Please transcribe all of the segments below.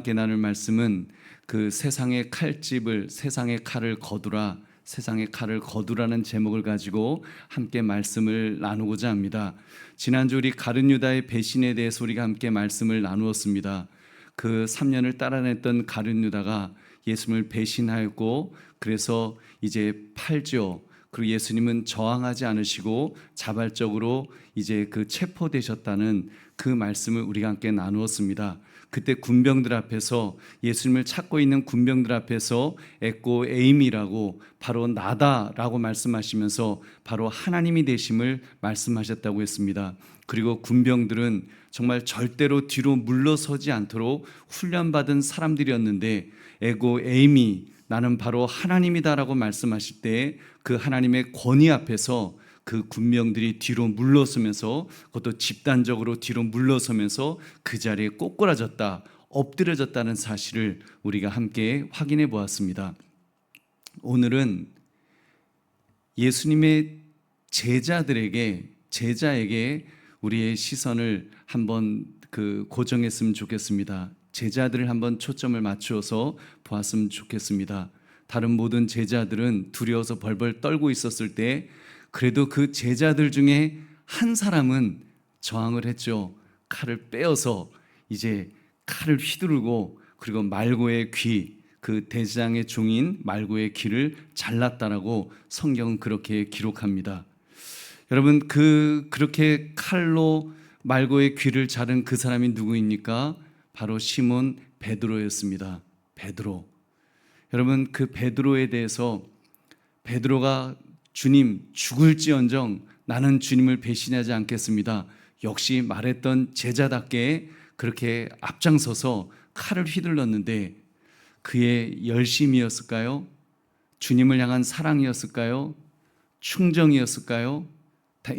함께 나눌 말씀은 그 세상의 칼집을 세상의 칼을 거두라, 세상의 칼을 거두라는 제목을 가지고 함께 말씀을 나누고자 합니다. 지난주 우리 가룟 유다의 배신에 대해서 우리가 함께 말씀을 나누었습니다. 그 3년을 따라냈던 가룟 유다가 예수님을 배신하였고 그래서 이제 팔죠. 그리고 예수님은 저항하지 않으시고 자발적으로 이제 그 체포되셨다는 그 말씀을 우리가 함께 나누었습니다. 그때 군병들 앞에서 예수님을 찾고 있는 군병들 앞에서 에꼬 에임이라고 바로 나다라고 말씀하시면서 바로 하나님이 되심을 말씀하셨다고 했습니다. 그리고 군병들은 정말 절대로 뒤로 물러서지 않도록 훈련받은 사람들이었는데 에고 에임이 나는 바로 하나님이다라고 말씀하실 때 그 하나님의 권위 앞에서 그 군병들이 뒤로 물러서면서 그것도 집단적으로 뒤로 물러서면서 그 자리에 꼬꾸라졌다, 엎드려졌다는 사실을 우리가 함께 확인해 보았습니다. 오늘은 예수님의 제자에게 우리의 시선을 한번 고정했으면 좋겠습니다. 제자들을 한번 초점을 맞추어서 보았으면 좋겠습니다. 다른 모든 제자들은 두려워서 벌벌 떨고 있었을 때 그래도 그 제자들 중에 한 사람은 저항을 했죠. 칼을 빼어서 이제 칼을 휘두르고 그리고 말고의 귀, 그 대장의 종인 말고의 귀를 잘랐다라고 성경은 그렇게 기록합니다. 여러분 그렇게 칼로 말고의 귀를 자른 그 사람이 누구입니까? 바로 시몬 베드로였습니다. 베드로. 여러분 그 베드로에 대해서 베드로가 주님 죽을지언정 나는 주님을 배신하지 않겠습니다. 역시 말했던 제자답게 그렇게 앞장서서 칼을 휘둘렀는데 그의 열심이었을까요? 주님을 향한 사랑이었을까요? 충정이었을까요?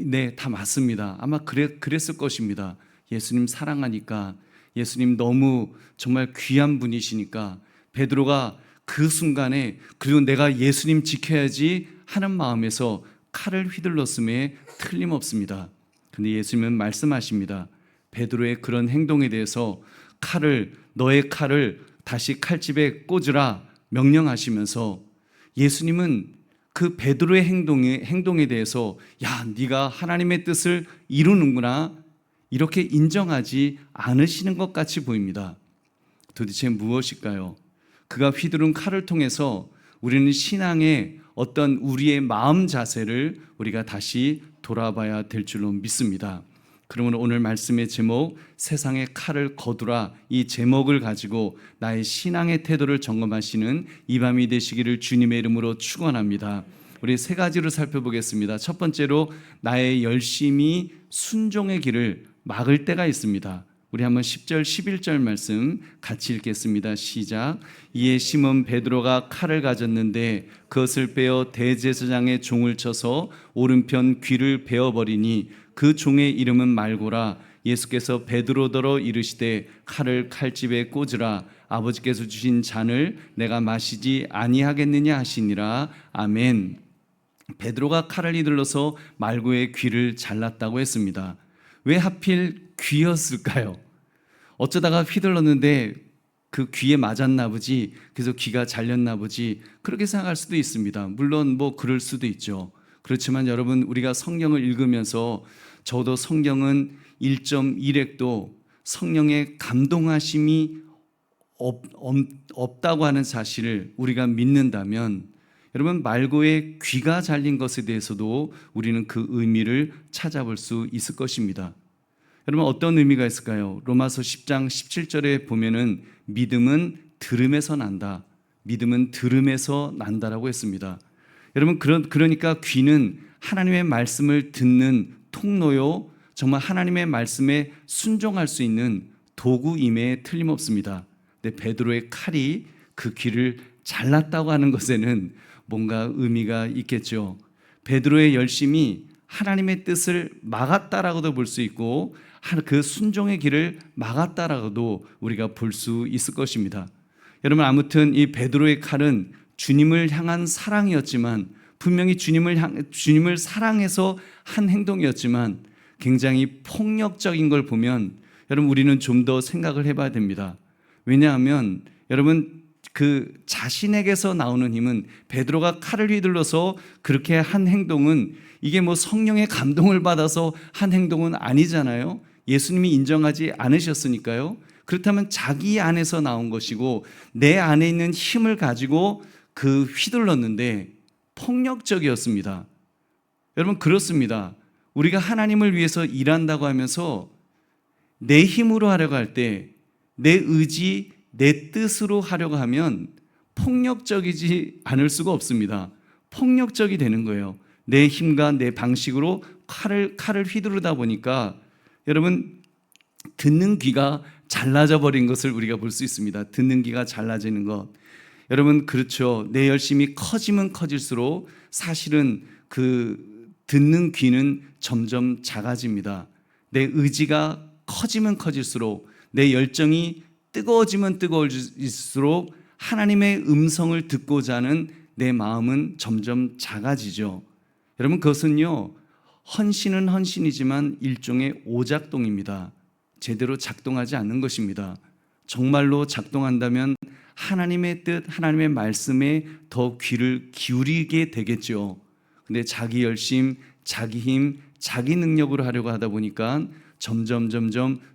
네, 다 맞습니다. 아마 그랬을 것입니다. 예수님 사랑하니까, 예수님 너무 정말 귀한 분이시니까 베드로가 그 순간에 그리고 내가 예수님 지켜야지 하는 마음에서 칼을 휘둘렀음에 틀림없습니다. 근데 예수님은 말씀하십니다. 베드로의 그런 행동에 대해서 너의 칼을 다시 칼집에 꽂으라 명령하시면서 예수님은 그 베드로의 행동에 대해서 야, 네가 하나님의 뜻을 이루는구나 이렇게 인정하지 않으시는 것 같이 보입니다. 도대체 무엇일까요? 그가 휘두른 칼을 통해서 우리는 신앙의 어떤 우리의 마음 자세를 우리가 다시 돌아봐야 될 줄로 믿습니다. 그러면 오늘 말씀의 제목 세상의 칼을 거두라 이 제목을 가지고 나의 신앙의 태도를 점검하시는 이 밤이 되시기를 주님의 이름으로 축원합니다. 우리 세 가지로 살펴보겠습니다. 첫 번째로 나의 열심이 순종의 길을 막을 때가 있습니다. 우리 한번 10절 11절 말씀 같이 읽겠습니다. 시작. 이에 시몬 베드로가 칼을 가졌는데 그것을 빼어 대제사장의 종을 쳐서 오른편 귀를 베어버리니 그 종의 이름은 말고라. 예수께서 베드로더러 이르시되 칼을 칼집에 꽂으라. 아버지께서 주신 잔을 내가 마시지 아니하겠느냐 하시니라. 아멘. 베드로가 칼을 휘둘러서 말고의 귀를 잘랐다고 했습니다. 왜 하필 귀였을까요? 어쩌다가 휘둘렀는데 그 귀에 맞았나 보지, 그래서 귀가 잘렸나 보지, 그렇게 생각할 수도 있습니다. 물론 그럴 수도 있죠. 그렇지만 여러분, 우리가 성경을 읽으면서 적어도 성경은 1.1핵도 성령의 감동하심이 없다고 하는 사실을 우리가 믿는다면 여러분, 말고의 귀가 잘린 것에 대해서도 우리는 그 의미를 찾아볼 수 있을 것입니다. 여러분, 어떤 의미가 있을까요? 로마서 10장 17절에 보면은 믿음은 들음에서 난다. 믿음은 들음에서 난다라고 했습니다. 여러분, 그러니까 귀는 하나님의 말씀을 듣는 통로요, 정말 하나님의 말씀에 순종할 수 있는 도구임에 틀림없습니다. 근데 베드로의 칼이 그 귀를 잘랐다고 하는 것에는 뭔가 의미가 있겠죠. 베드로의 열심이 하나님의 뜻을 막았다라고도 볼 수 있고 그 순종의 길을 막았다라고도 우리가 볼 수 있을 것입니다. 여러분, 아무튼 이 베드로의 칼은 주님을 향한 사랑이었지만 분명히 주님을 사랑해서 한 행동이었지만 굉장히 폭력적인 걸 보면 여러분, 우리는 좀 더 생각을 해봐야 됩니다. 왜냐하면 여러분 그 자신에게서 나오는 힘은, 베드로가 칼을 휘둘러서 그렇게 한 행동은 이게 뭐 성령의 감동을 받아서 한 행동은 아니잖아요. 예수님이 인정하지 않으셨으니까요. 그렇다면 자기 안에서 나온 것이고 내 안에 있는 힘을 가지고 그 휘둘렀는데 폭력적이었습니다. 여러분 그렇습니다. 우리가 하나님을 위해서 일한다고 하면서 내 힘으로 하려고 할 때, 내 의지, 내 뜻으로 하려고 하면 폭력적이지 않을 수가 없습니다. 폭력적이 되는 거예요. 내 힘과 내 방식으로 칼을 휘두르다 보니까 여러분 듣는 귀가 잘라져 버린 것을 우리가 볼 수 있습니다. 듣는 귀가 잘라지는 것. 여러분 그렇죠. 내 열심이 커지면 커질수록 사실은 그 듣는 귀는 점점 작아집니다. 내 의지가 커지면 커질수록, 내 열정이 뜨거워지면 뜨거워질수록 하나님의 음성을 듣고자 하는 내 마음은 점점 작아지죠. 여러분 그것은요, 헌신은 헌신이지만 일종의 오작동입니다. 제대로 작동하지 않는 것입니다. 정말로 작동한다면 하나님의 뜻, 하나님의 말씀에 더 귀를 기울이게 되겠죠. 근데 자기 열심, 자기 힘, 자기 능력으로 하려고 하다 보니까 점점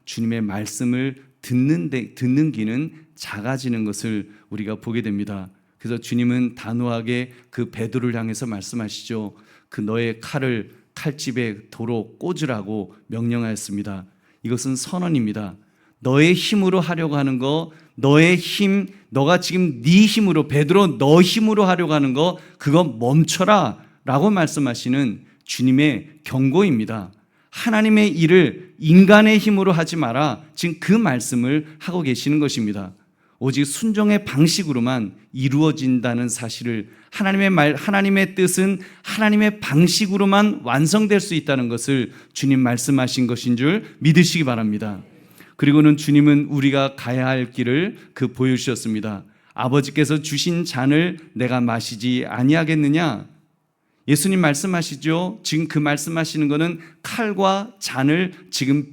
주님의 말씀을 듣는 귀는 작아지는 것을 우리가 보게 됩니다. 그래서 주님은 단호하게 그 베드로를 향해서 말씀하시죠. 그 너의 칼을 칼집에 도로 꽂으라고 명령하였습니다. 이것은 선언입니다. 너의 힘으로 하려고 하는 거, 너의 힘, 너가 지금 네 힘으로, 베드로 너 힘으로 하려고 하는 거, 그거 멈춰라 라고 말씀하시는 주님의 경고입니다. 하나님의 일을 인간의 힘으로 하지 마라. 지금 그 말씀을 하고 계시는 것입니다. 오직 순종의 방식으로만 이루어진다는 사실을, 하나님의 뜻은 하나님의 방식으로만 완성될 수 있다는 것을 주님 말씀하신 것인 줄 믿으시기 바랍니다. 그리고는 주님은 우리가 가야 할 길을 보여주셨습니다. 아버지께서 주신 잔을 내가 마시지 아니하겠느냐? 예수님 말씀하시죠. 지금 그 말씀하시는 것은 칼과 잔을 지금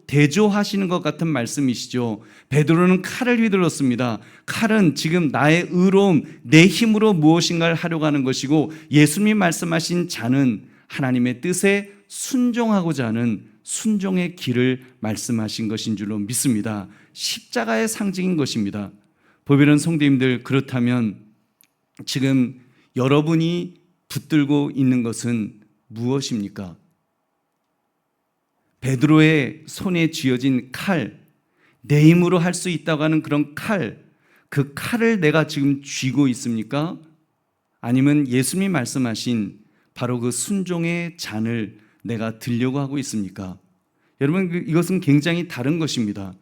대조하시는 것 같은 말씀이시죠. 베드로는 칼을 휘둘렀습니다. 칼은 지금 나의 의로움, 내 힘으로 무엇인가를 하려고 하는 것이고, 예수님 말씀하신 잔은 하나님의 뜻에 순종하고자 하는 순종의 길을 말씀하신 것인 줄로 믿습니다. 십자가의 상징인 것입니다. 보배로운 성도님들, 그렇다면 지금 여러분이 붙들고 있는 것은 무엇입니까? 베드로의 손에 쥐어진 칼, 내 힘으로 할 수 있다고 하는 그런 칼, 그 칼을 내가 지금 쥐고 있습니까? 아니면 예수님이 말씀하신 바로 그 순종의 잔을 내가 들려고 하고 있습니까? 여러분, 이것은 굉장히 다른 것입니다.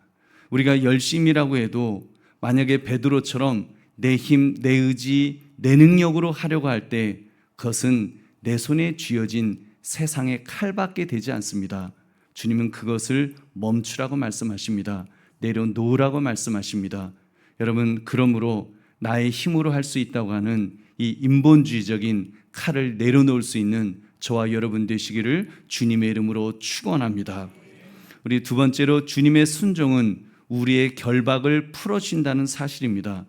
우리가 열심이라고 해도 만약에 베드로처럼 내 힘, 내 의지, 내 능력으로 하려고 할 때 그것은 내 손에 쥐어진 세상의 칼밖에 되지 않습니다. 주님은 그것을 멈추라고 말씀하십니다. 내려놓으라고 말씀하십니다. 여러분, 그러므로 나의 힘으로 할 수 있다고 하는 이 인본주의적인 칼을 내려놓을 수 있는 저와 여러분 되시기를 주님의 이름으로 축원합니다. 우리 두 번째로, 주님의 순종은 우리의 결박을 풀어준다는 사실입니다.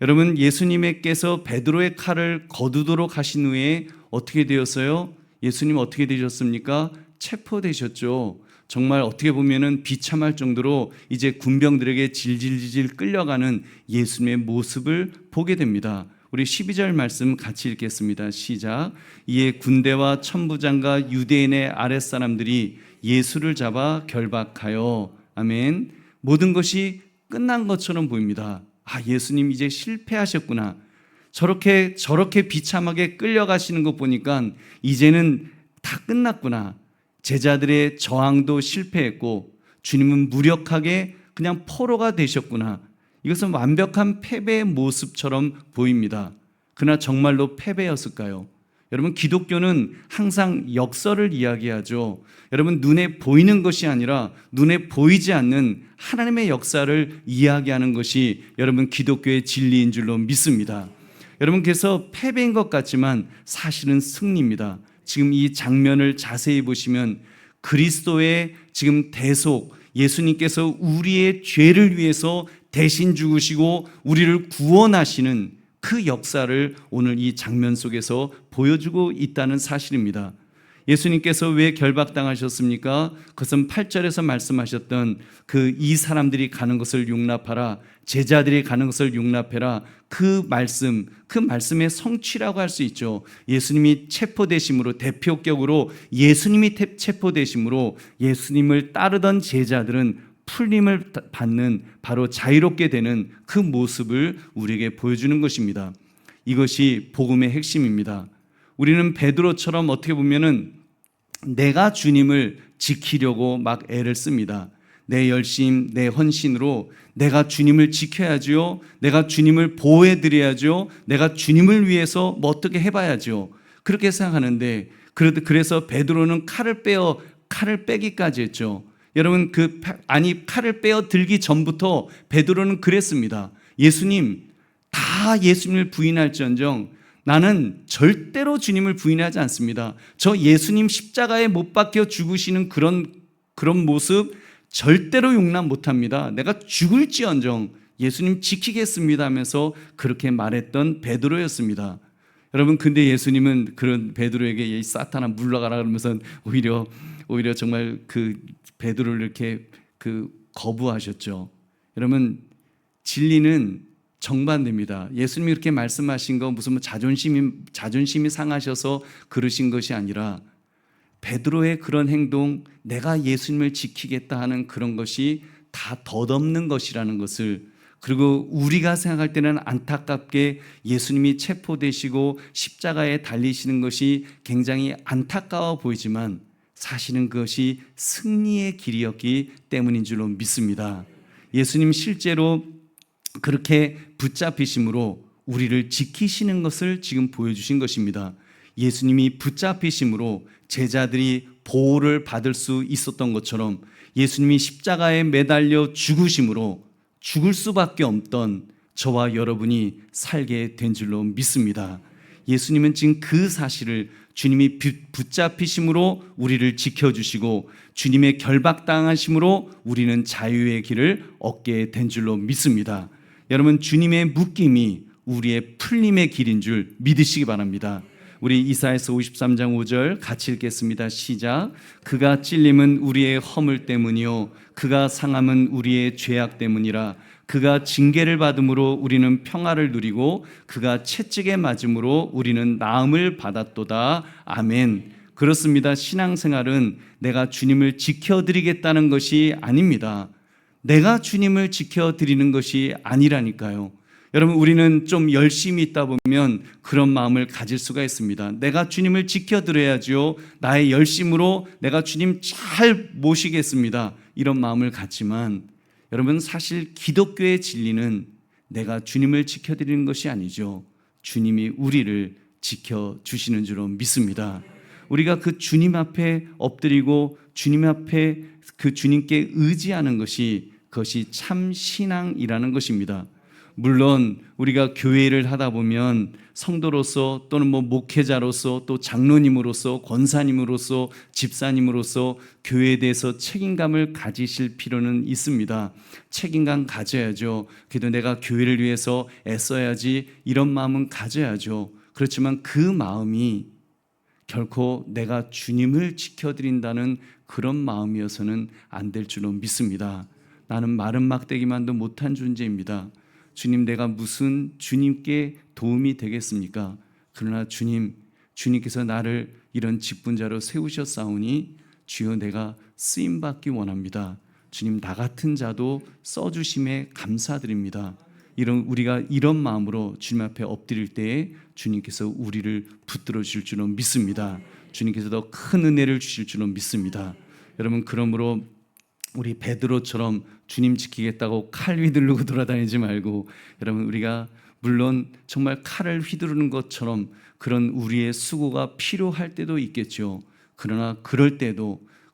여러분, 예수님께서 베드로의 칼을 거두도록 하신 후에 어떻게 되었어요? 예수님 어떻게 되셨습니까? 체포되셨죠. 정말 어떻게 보면은 비참할 정도로 이제 군병들에게 질질질 끌려가는 예수님의 모습을 보게 됩니다. 우리 12절 말씀 같이 읽겠습니다. 시작. 이에 군대와 천부장과 유대인의 아랫사람들이 예수를 잡아 결박하여, 아멘, 모든 것이 끝난 것처럼 보입니다. 아, 예수님 이제 실패하셨구나. 저렇게 비참하게 끌려가시는 것 보니까 이제는 다 끝났구나. 제자들의 저항도 실패했고 주님은 무력하게 그냥 포로가 되셨구나. 이것은 완벽한 패배의 모습처럼 보입니다. 그러나 정말로 패배였을까요? 여러분, 기독교는 항상 역설을 이야기하죠. 여러분, 눈에 보이는 것이 아니라 눈에 보이지 않는 하나님의 역사를 이야기하는 것이 여러분 기독교의 진리인 줄로 믿습니다. 여러분, 그래서 패배인 것 같지만 사실은 승리입니다. 지금 이 장면을 자세히 보시면 그리스도의 지금 대속, 예수님께서 우리의 죄를 위해서 대신 죽으시고 우리를 구원하시는 그 역사를 오늘 이 장면 속에서 보여주고 있다는 사실입니다. 예수님께서 왜 결박당하셨습니까? 그것은 8절에서 말씀하셨던 그 이 사람들이 가는 것을 용납하라, 제자들이 가는 것을 용납해라, 그 말씀의 성취라고 할 수 있죠. 예수님이 체포되심으로, 대표격으로 예수님이 체포되심으로 예수님을 따르던 제자들은 풀림을 받는, 바로 자유롭게 되는 그 모습을 우리에게 보여주는 것입니다. 이것이 복음의 핵심입니다. 우리는 베드로처럼 어떻게 보면은 내가 주님을 지키려고 막 애를 씁니다. 내 열심, 내 헌신으로 내가 주님을 지켜야죠. 내가 주님을 보호해 드려야죠. 내가 주님을 위해서 뭐 어떻게 해봐야죠. 그렇게 생각하는데, 그래서 베드로는 칼을 빼기까지 했죠. 여러분, 칼을 빼어 들기 전부터 베드로는 그랬습니다. 예수님, 다 예수님을 부인할지언정 나는 절대로 주님을 부인하지 않습니다. 저 예수님 십자가에 못 박혀 죽으시는 그런 모습 절대로 용납 못합니다. 내가 죽을지언정 예수님 지키겠습니다 하면서 그렇게 말했던 베드로였습니다. 여러분, 근데 예수님은 그런 베드로에게 이 사탄아 물러가라 그러면서 오히려 정말 그 베드로를 이렇게 거부하셨죠. 여러분, 진리는 정반대입니다. 예수님이 이렇게 말씀하신 건 무슨 자존심이 상하셔서 그러신 것이 아니라 베드로의 그런 행동, 내가 예수님을 지키겠다 하는 그런 것이 다 덧없는 것이라는 것을, 그리고 우리가 생각할 때는 안타깝게 예수님이 체포되시고 십자가에 달리시는 것이 굉장히 안타까워 보이지만 사실은 그것이 승리의 길이었기 때문인 줄로 믿습니다. 예수님 실제로 그렇게 붙잡히심으로 우리를 지키시는 것을 지금 보여주신 것입니다. 예수님이 붙잡히심으로 제자들이 보호를 받을 수 있었던 것처럼 예수님이 십자가에 매달려 죽으심으로 죽을 수밖에 없던 저와 여러분이 살게 된 줄로 믿습니다. 예수님은 지금 그 사실을, 주님이 붙잡히심으로 우리를 지켜주시고 주님의 결박당하심으로 우리는 자유의 길을 얻게 된 줄로 믿습니다. 여러분, 주님의 묶임이 우리의 풀림의 길인 줄 믿으시기 바랍니다. 우리 이사야서 53장 5절 같이 읽겠습니다. 시작. 그가 찔림은 우리의 허물 때문이요 그가 상함은 우리의 죄악 때문이라. 그가 징계를 받음으로 우리는 평화를 누리고 그가 채찍에 맞음으로 우리는 나음을 받았도다. 아멘. 그렇습니다. 신앙생활은 내가 주님을 지켜드리겠다는 것이 아닙니다. 내가 주님을 지켜드리는 것이 아니라니까요. 여러분, 우리는 좀 열심히 있다 보면 그런 마음을 가질 수가 있습니다. 내가 주님을 지켜드려야죠. 나의 열심으로 내가 주님 잘 모시겠습니다. 이런 마음을 갖지만 여러분, 사실 기독교의 진리는 내가 주님을 지켜드리는 것이 아니죠. 주님이 우리를 지켜주시는 줄로 믿습니다. 우리가 그 주님 앞에 엎드리고 주님 앞에 그 주님께 의지하는 것이, 그것이 참 신앙이라는 것입니다. 물론 우리가 교회를 하다 보면 성도로서 또는 목회자로서 또 장로님으로서 권사님으로서 집사님으로서 교회에 대해서 책임감을 가지실 필요는 있습니다. 책임감 가져야죠. 그래도 내가 교회를 위해서 애써야지, 이런 마음은 가져야죠. 그렇지만 그 마음이 결코 내가 주님을 지켜드린다는 그런 마음이어서는 안 될 줄로 믿습니다. 나는 마른 막대기만도 못한 존재입니다. 주님, 내가 무슨 주님께 도움이 되겠습니까? 그러나 주님께서 나를 이런 직분자로 세우셨사오니 주여 내가 쓰임받기 원합니다. 주님, 나 같은 자도 써주심에 감사드립니다. 우리가 이런 마음으로 주님 앞에 엎드릴 때에 주님께서 우리를 붙들어 주실 줄로 믿습니다. 주님께서 더 큰 은혜를 주실 줄로 믿습니다. 여러분, 그러므로 우리 베드로처럼 주님 지키겠다고 칼 휘두르고 돌아다니지 말고, 여러분, 우리가 물론 정말 칼을 휘두르는 것처럼 그런 우리의 수고가 필요할 때도 있겠죠. 그러나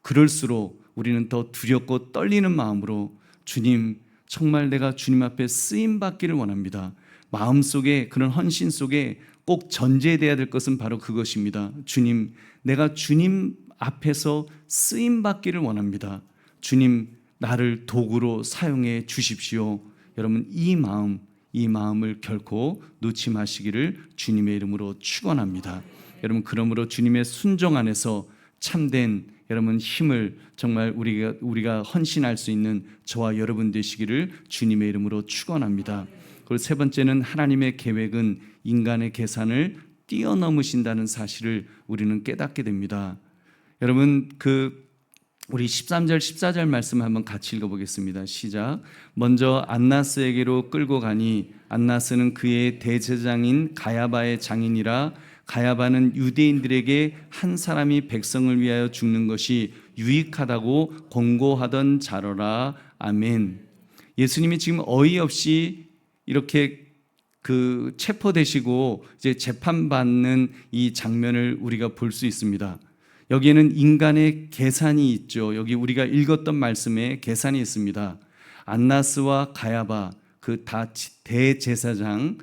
그럴수록 우리는 더 두렵고 떨리는 마음으로 주님, 정말 내가 주님 앞에 쓰임 받기를 원합니다. 마음속에, 그런 헌신 속에 꼭 전제되어야 될 것은 바로 그것입니다. 주님, 내가 주님 앞에서 쓰임 받기를 원합니다. 주님, 나를 도구로 사용해 주십시오. 여러분 이 마음을 결코 놓지 마시기를 주님의 이름으로 축원합니다. 여러분 그러므로 주님의 순종 안에서 참된 여러분 힘을 정말 우리가 헌신할 수 있는 저와 여러분 되시기를 주님의 이름으로 축원합니다. 그리고 세 번째는 하나님의 계획은 인간의 계산을 뛰어넘으신다는 사실을 우리는 깨닫게 됩니다. 여러분 우리 13절 14절 말씀 한번 같이 읽어보겠습니다. 시작. 먼저 안나스에게로 끌고 가니 안나스는 그의 대제사장인 가야바의 장인이라 가야바는 유대인들에게 한 사람이 백성을 위하여 죽는 것이 유익하다고 권고하던 자로라. 아멘. 예수님이 지금 어이없이 이렇게 체포되시고 이제 재판받는 이 장면을 우리가 볼 수 있습니다. 여기에는 인간의 계산이 있죠. 여기 우리가 읽었던 말씀에 계산이 있습니다. 안나스와 가야바 그 다 대제사장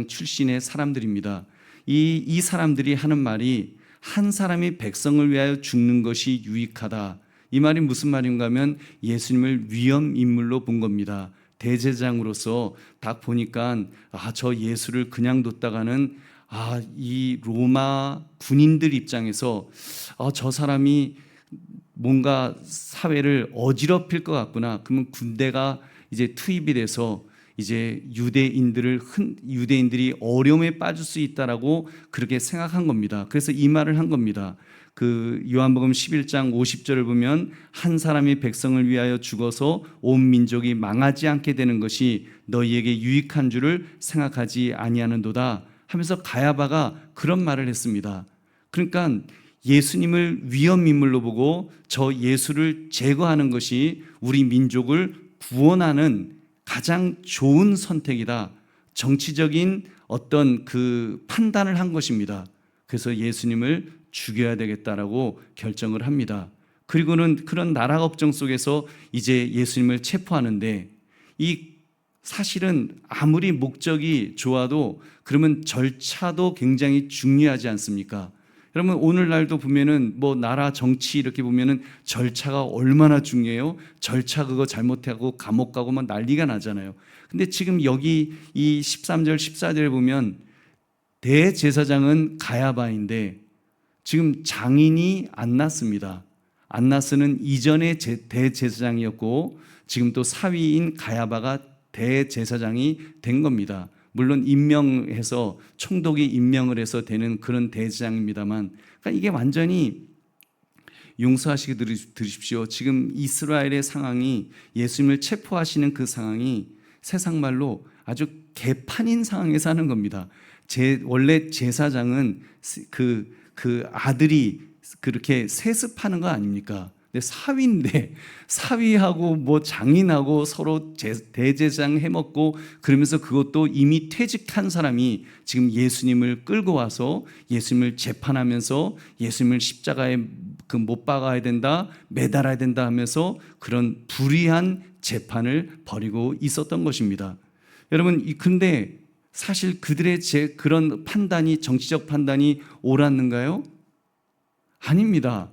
출신의 사람들입니다. 이 사람들이 하는 말이 한 사람이 백성을 위하여 죽는 것이 유익하다. 이 말이 무슨 말인가 하면 예수님을 위험 인물로 본 겁니다. 대제사장으로서 딱 보니까 저 예수를 그냥 뒀다가는 이 로마 군인들 입장에서 저 사람이 뭔가 사회를 어지럽힐 것 같구나. 그러면 군대가 이제 투입이 돼서 이제 유대인들이 어려움에 빠질 수 있다라고 그렇게 생각한 겁니다. 그래서 이 말을 한 겁니다. 요한복음 11장 50절을 보면 한 사람이 백성을 위하여 죽어서 온 민족이 망하지 않게 되는 것이 너희에게 유익한 줄을 생각하지 아니하는도다 하면서 가야바가 그런 말을 했습니다. 그러니까 예수님을 위험 인물로 보고 저 예수를 제거하는 것이 우리 민족을 구원하는 가장 좋은 선택이다. 정치적인 어떤 판단을 한 것입니다. 그래서 예수님을 죽여야 되겠다라고 결정을 합니다. 그리고는 그런 나라 걱정 속에서 이제 예수님을 체포하는데 이 사실은 아무리 목적이 좋아도 그러면 절차도 굉장히 중요하지 않습니까? 여러분 오늘날도 보면은 나라 정치 이렇게 보면은 절차가 얼마나 중요해요. 절차 그거 잘못하고 감옥 가고 막 난리가 나잖아요. 근데 지금 여기 이 13절 14절에 보면 대제사장은 가야바인데 지금 장인이 안나스입니다. 안나스는 이전의 대제사장이었고 지금 또 사위인 가야바가 대제사장이 된 겁니다. 물론 임명해서 총독이 임명을 해서 되는 그런 대제사장입니다만, 그러니까 이게 완전히 용서하시게 들으십시오. 지금 이스라엘의 상황이 예수님을 체포하시는 그 상황이 세상 말로 아주 개판인 상황에서 하는 겁니다. 원래 제사장은 그 아들이 그렇게 세습하는 거 아닙니까? 근데 사위인데 사위하고 장인하고 서로 대제사장 해먹고 그러면서 그것도 이미 퇴직한 사람이 지금 예수님을 끌고 와서 예수님을 재판하면서 예수님을 십자가에 못 박아야 된다, 매달아야 된다 하면서 그런 불의한 재판을 벌이고 있었던 것입니다. 여러분, 근데 사실 그들의 그런 판단이 정치적 판단이 옳았는가요? 아닙니다.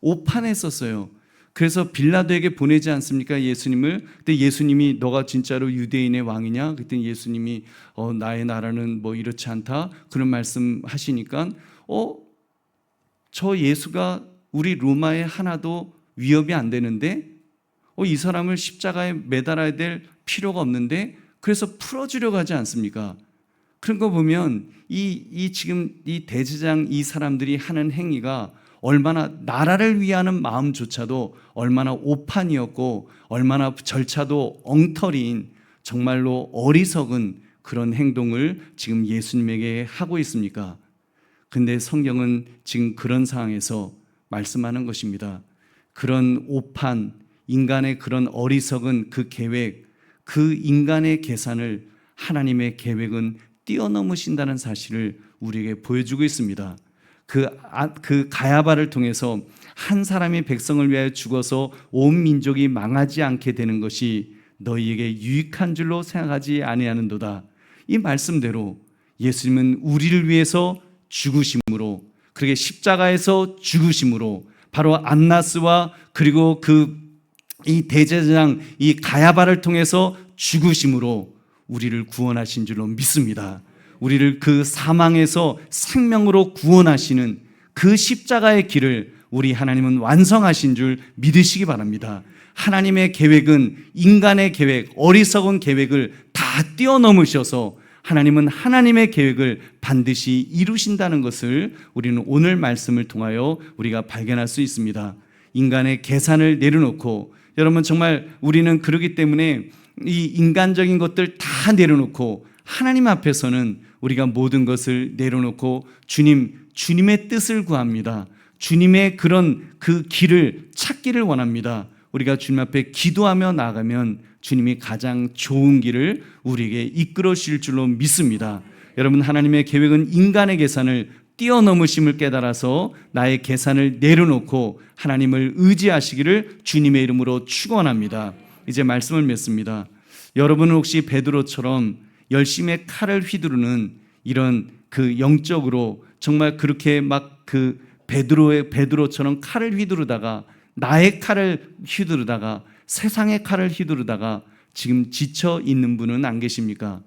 오판했었어요. 그래서 빌라도에게 보내지 않습니까? 예수님을. 그때 예수님이 너가 진짜로 유대인의 왕이냐? 그때 예수님이 나의 나라는 이렇지 않다. 그런 말씀 하시니까 저 예수가 우리 로마에 하나도 위협이 안 되는데 이 사람을 십자가에 매달아야 될 필요가 없는데 그래서 풀어주려고 하지 않습니까? 그런 거 보면 지금 이 대제사장 이 사람들이 하는 행위가 얼마나 나라를 위하는 마음조차도 얼마나 오판이었고 얼마나 절차도 엉터리인 정말로 어리석은 그런 행동을 지금 예수님에게 하고 있습니까? 근데 성경은 지금 그런 상황에서 말씀하는 것입니다. 그런 오판, 인간의 그런 어리석은 그 계획, 그 인간의 계산을 하나님의 계획은 뛰어넘으신다는 사실을 우리에게 보여주고 있습니다. 그 가야바를 통해서 한 사람이 백성을 위하여 죽어서 온 민족이 망하지 않게 되는 것이 너희에게 유익한 줄로 생각하지 아니하는도다. 이 말씀대로 예수님은 우리를 위해서 죽으심으로, 그렇게 십자가에서 죽으심으로 바로 안나스와 그리고 이 대제사장 이 가야바를 통해서 죽으심으로 우리를 구원하신 줄로 믿습니다. 우리를 그 사망에서 생명으로 구원하시는 그 십자가의 길을 우리 하나님은 완성하신 줄 믿으시기 바랍니다. 하나님의 계획은 인간의 계획, 어리석은 계획을 다 뛰어넘으셔서 하나님은 하나님의 계획을 반드시 이루신다는 것을 우리는 오늘 말씀을 통하여 우리가 발견할 수 있습니다. 인간의 계산을 내려놓고, 여러분 정말 우리는 그러기 때문에 이 인간적인 것들 다 내려놓고 하나님 앞에서는 우리가 모든 것을 내려놓고 주님의 뜻을 구합니다. 주님의 그런 그 길을 찾기를 원합니다. 우리가 주님 앞에 기도하며 나아가면 주님이 가장 좋은 길을 우리에게 이끌어 주실 줄로 믿습니다. 여러분, 하나님의 계획은 인간의 계산을 뛰어넘으심을 깨달아서 나의 계산을 내려놓고 하나님을 의지하시기를 주님의 이름으로 축원합니다. 이제 말씀을 맺습니다. 여러분은 혹시 베드로처럼 열심히 칼을 휘두르는 이런 그 영적으로 정말 그렇게 막 그 베드로처럼 칼을 휘두르다가, 나의 칼을 휘두르다가, 세상의 칼을 휘두르다가 지금 지쳐 있는 분은 안 계십니까?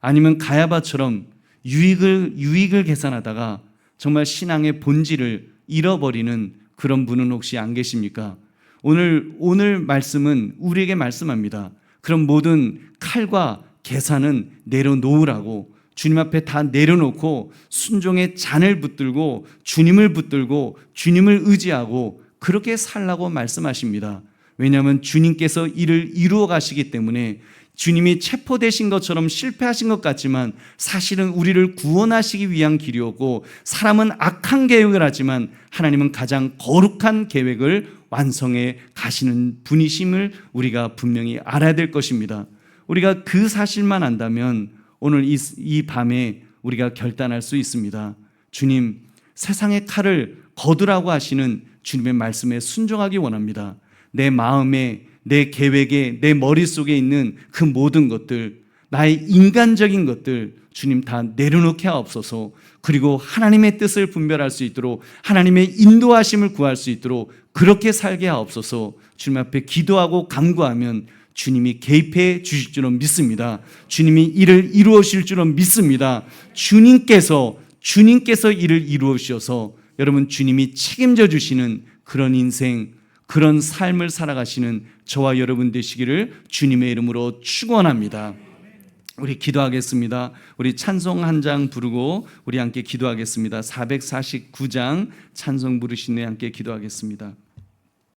아니면 가야바처럼 유익을 계산하다가 정말 신앙의 본질을 잃어버리는 그런 분은 혹시 안 계십니까? 오늘 말씀은 우리에게 말씀합니다. 그런 모든 칼과 계산은 내려놓으라고, 주님 앞에 다 내려놓고 순종의 잔을 붙들고 주님을 붙들고 주님을 의지하고 그렇게 살라고 말씀하십니다. 왜냐하면 주님께서 이를 이루어 가시기 때문에, 주님이 체포되신 것처럼 실패하신 것 같지만 사실은 우리를 구원하시기 위한 길이었고, 사람은 악한 계획을 하지만 하나님은 가장 거룩한 계획을 완성해 가시는 분이심을 우리가 분명히 알아야 될 것입니다. 우리가 그 사실만 안다면 오늘 이 밤에 우리가 결단할 수 있습니다. 주님, 세상의 칼을 거두라고 하시는 주님의 말씀에 순종하기 원합니다. 내 마음에, 내 계획에, 내 머릿속에 있는 그 모든 것들, 나의 인간적인 것들 주님 다 내려놓게 하옵소서. 그리고 하나님의 뜻을 분별할 수 있도록, 하나님의 인도하심을 구할 수 있도록 그렇게 살게 하옵소서. 주님 앞에 기도하고 간구하면 주님이 개입해 주실 줄은 믿습니다. 주님이 이를 이루어 주실 줄은 믿습니다. 주님께서 이를 이루어 주셔서 여러분, 주님이 책임져 주시는 그런 인생, 그런 삶을 살아가시는 저와 여러분 되시기를 주님의 이름으로 축원합니다. 우리 기도하겠습니다. 우리 찬송 한 장 부르고 우리 함께 기도하겠습니다. 449장 찬송 부르신 후에 함께 기도하겠습니다.